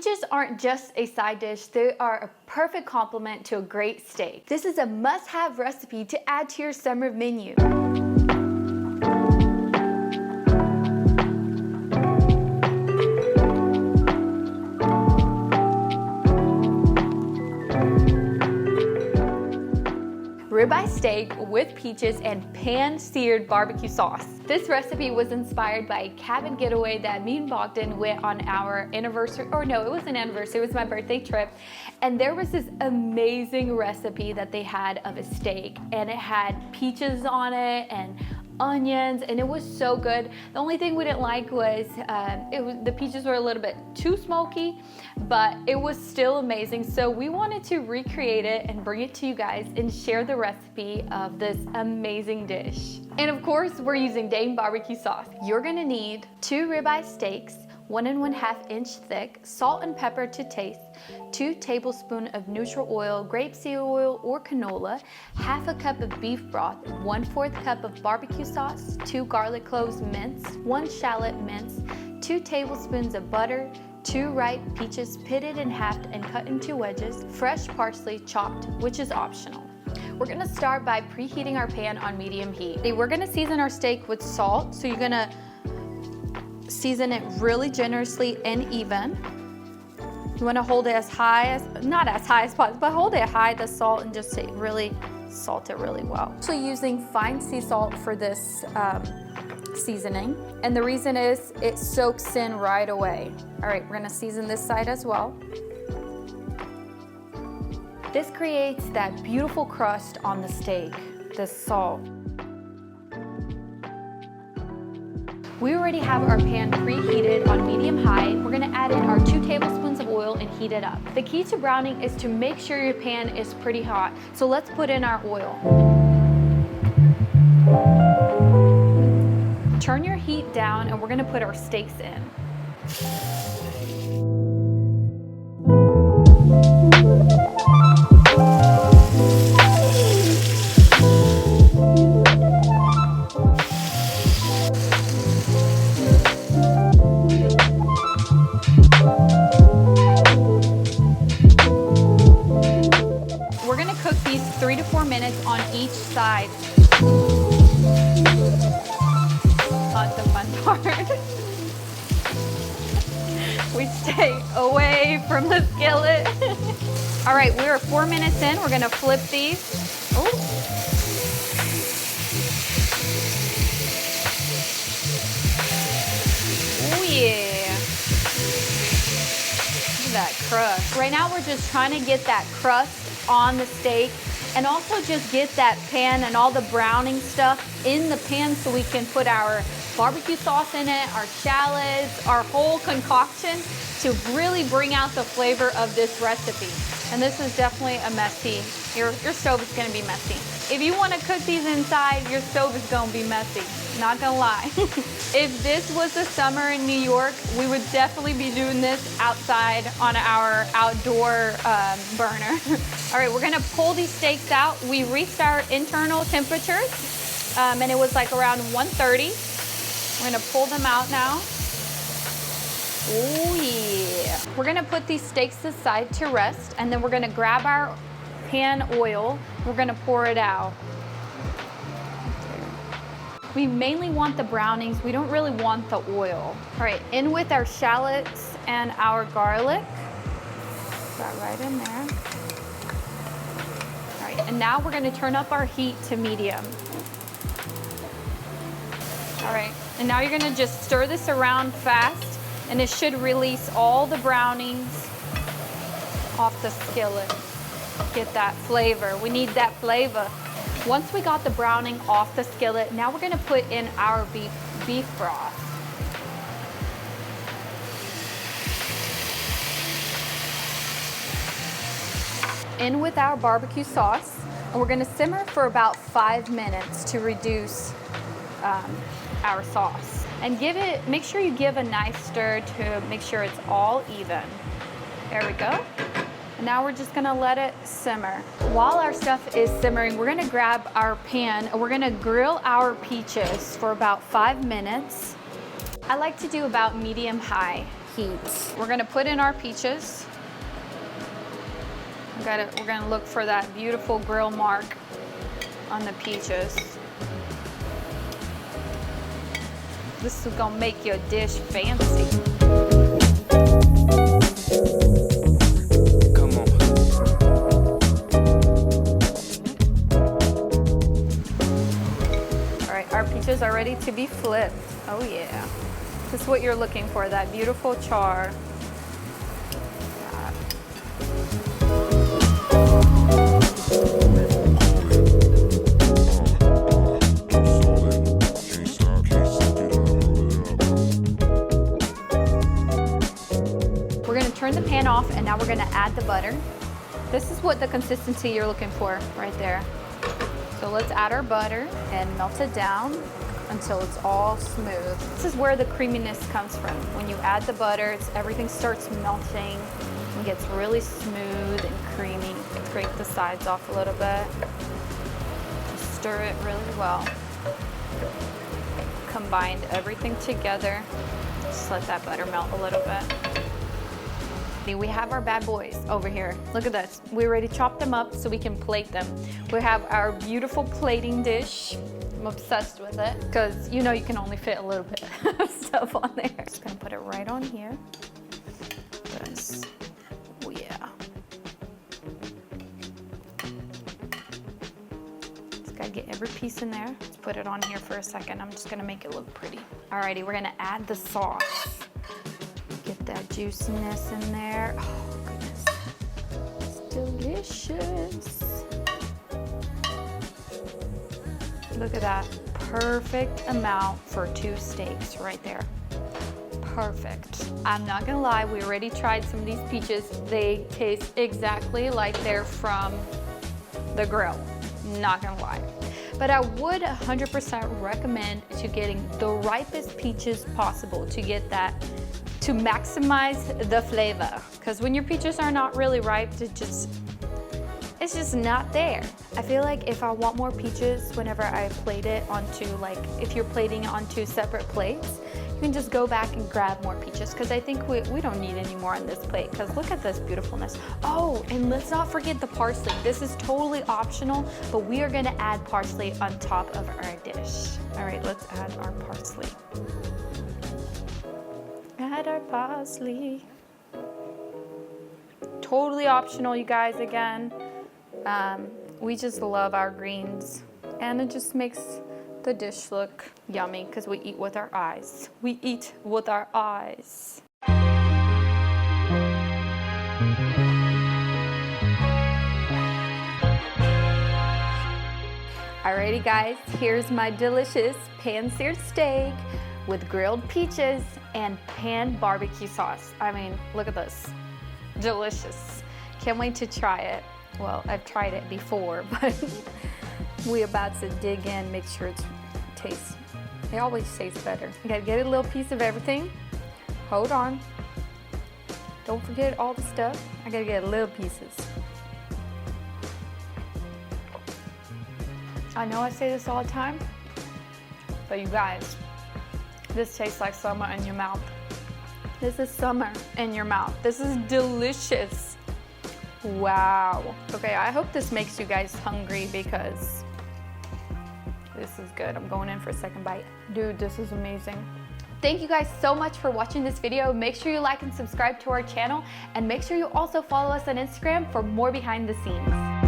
Peaches aren't just a side dish, they are a perfect complement to a great steak. This is a must-have recipe to add to your summer menu. Ribeye steak with peaches and pan-seared barbecue sauce. This recipe was inspired by a cabin getaway that me and Bogdan went on our anniversary, or no, it wasn't an anniversary, it was my birthday trip. And there was this amazing recipe that they had of a steak, and it had peaches on it and onions, and it was so good. The only thing we didn't like was, the peaches were a little bit too smoky, but it was still amazing. So we wanted to recreate it and bring it to you guys and share the recipe of this amazing dish. And of course, we're using Dane barbecue sauce. You're gonna need 2 ribeye steaks, 1 1/2 inch thick, salt and pepper to taste, 2 tablespoons of neutral oil, grapeseed oil or canola, 1/2 cup of beef broth, 1/4 cup of barbecue sauce, 2 garlic cloves minced, 1 shallot minced, 2 tablespoons of butter, 2 ripe peaches pitted and halved and cut into wedges, fresh parsley chopped, which is optional. We're gonna start by preheating our pan on medium heat. We're gonna season our steak with salt, so you're gonna season it really generously and even. You want to hold it as high as, not as high as possible, but hold it high, the salt, and just really salt it really well. So using fine sea salt for this seasoning, and the reason is it soaks in right away. All right, we're gonna season this side as well. This creates that beautiful crust on the steak, this salt. We already have our pan preheated on medium-high. We're gonna add in our 2 tablespoons of oil and heat it up. The key to browning is to make sure your pan is pretty hot. So let's put in our oil. Turn your heat down and we're gonna put our steaks in. We're gonna cook these 3 to 4 minutes on each side. That's the fun part. We stay away from the skillet. All right, we are 4 minutes in. We're gonna flip these. Oh. Oh yeah. Look at that crust. Right now we're just trying to get that crust on the steak and also just get that pan and all the browning stuff in the pan so we can put our barbecue sauce in it, our shallots, our whole concoction to really bring out the flavor of this recipe. And this is definitely a messy, your stove is gonna be messy. If you wanna cook these inside, your stove is gonna be messy, not gonna lie. If this was the summer in New York, we would definitely be doing this outside on our outdoor burner. All right, we're gonna pull these steaks out. We reached our internal temperatures and it was like around 130. We're gonna pull them out now. Oh yeah. We're gonna put these steaks aside to rest, and then we're gonna grab our pan oil. We're gonna pour it out. We mainly want the brownings. We don't really want the oil. All right, in with our shallots and our garlic. Got right in there. All right, and now we're gonna turn up our heat to medium. All right, and now you're gonna just stir this around fast, and it should release all the brownings off the skillet. Get that flavor. We need that flavor. Once we got the browning off the skillet, now we're gonna put in our beef broth. In with our barbecue sauce, and we're gonna simmer for about 5 minutes to reduce our sauce. And make sure you give a nice stir to make sure it's all even. There we go. And now we're just gonna let it simmer. While our stuff is simmering, we're gonna grab our pan and we're gonna grill our peaches for about 5 minutes. I like to do about medium high. Preheat. We're gonna put in our peaches. We're gonna look for that beautiful grill mark on the peaches. This is gonna make your dish fancy. Come on. All right, our peaches are ready to be flipped. Oh yeah. This is what you're looking for, that beautiful char. We're gonna turn the pan off and now we're gonna add the butter. This is what the consistency you're looking for right there. So let's add our butter and melt it down until it's all smooth. This is where the creaminess comes from. When you add the butter, everything starts melting and gets really smooth and creamy. Scrape the sides off a little bit. Just stir it really well. Combine everything together. Just let that butter melt a little bit. We have our bad boys over here. Look at this. We already chopped them up so we can plate them. We have our beautiful plating dish. I'm obsessed with it because you know you can only fit a little bit of stuff on there. Just gonna put it right on here. This, oh yeah. Just gotta get every piece in there. Let's put it on here for a second. I'm just gonna make it look pretty. Alrighty, we're gonna add the sauce. Get that juiciness in there. Oh goodness, it's delicious. Look at that, perfect amount for 2 steaks right there. Perfect. I'm not gonna lie, we already tried some of these peaches. They taste exactly like they're from the grill, not gonna lie. But I would 100% recommend to getting the ripest peaches possible to get that, to maximize the flavor. Because when your peaches are not really ripe, it's just not there. I feel like if I want more peaches, whenever I plate it onto, like, if you're plating it onto separate plates, you can just go back and grab more peaches, because I think we don't need any more on this plate, because look at this beautifulness. Oh, and let's not forget the parsley. This is totally optional, but we are gonna add parsley on top of our dish. All right, let's add our parsley. Add our parsley. Totally optional, you guys, again. We just love our greens, and it just makes the dish look yummy because we eat with our eyes. We eat with our eyes. Alrighty guys, here's my delicious pan-seared steak with grilled peaches and pan barbecue sauce. I mean, look at this. Delicious. Can't wait to try it. Well, I've tried it before, but we're about to dig in, make sure it always tastes better. You gotta get a little piece of everything. Hold on. Don't forget all the stuff. I gotta get little pieces. I know I say this all the time, but you guys, this tastes like summer in your mouth. This is summer in your mouth. This is delicious. Wow. Okay, I hope this makes you guys hungry because this is good. I'm going in for a second bite. Dude, this is amazing. Thank you guys so much for watching this video. Make sure you like and subscribe to our channel, and make sure you also follow us on Instagram for more behind the scenes.